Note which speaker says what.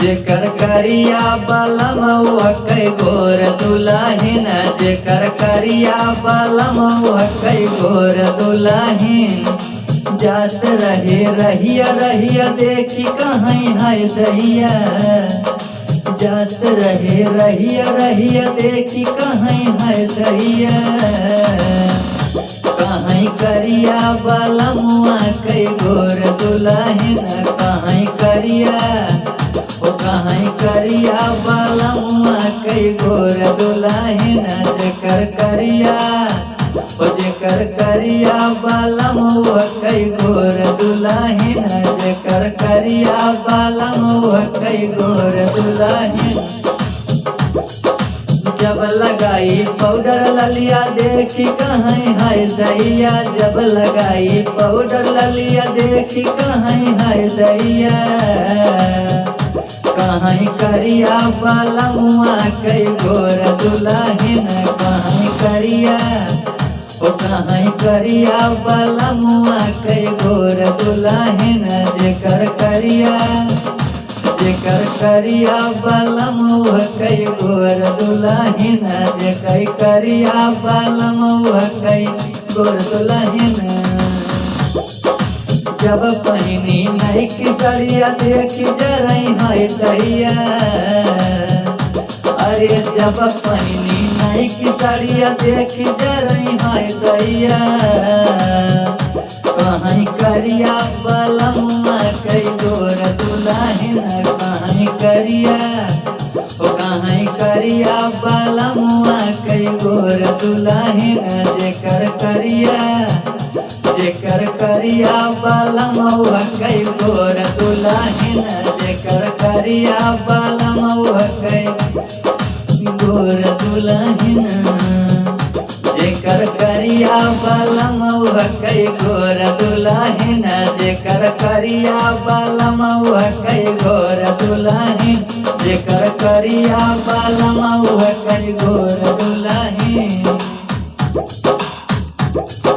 Speaker 1: जेकर करिया बलमवा कई गोर दुल्हन, जेकर करिया बलमवा कई गोर दुल्हन। जात रहे रहिया रहिया देखी कहीं है दैया, जात रहे रहिया रहिया देखी कहीं है दैया। कहीं करिया बलमवा कई गोर दुल्हन, कहीं करिया कहीं करिया बलमवा कई गोर दुल्हन। जेकर करिया जेकर करिया बलमवा कई गोर दुल्हन, जेकर करिया बलमवा कई गोर दुल्हन। जब लगाई पाउडर ललिया देखी कहीं है दैया, जब लगाई पाउडर ललिया देखी कहीं है दैया। कहीं करिया बलमवा कई गोर दुल्हन, कहीं करिया कहीं करिया बलमवा कई गोर दुल्हन। जेकर करिया बलमवा कई गोर दुल्हन, जेकर करिया बलमवा कई गोर दुल्हन। जब पहिनी नहीं की सड़िया देखी जरई है दैया, अरे जब पहिनी नहीं की सड़िया देखी जरई है दैया। कहीं करिया बलमवा कई गोर दुल्हन, कहीं करिया बलमवा कई गोर दुल्हन। जेकर करिया बलमवा कई गोर दुल्हन, जेकर करिया बलमवा कई गोर दुल्हन। जेकर करिया बलमवा कई गोर दुल्हन, जेकर करिया बलमवा कई गोर दुल्हन, जेकर करिया बलमवा कई गोर दुल्हन।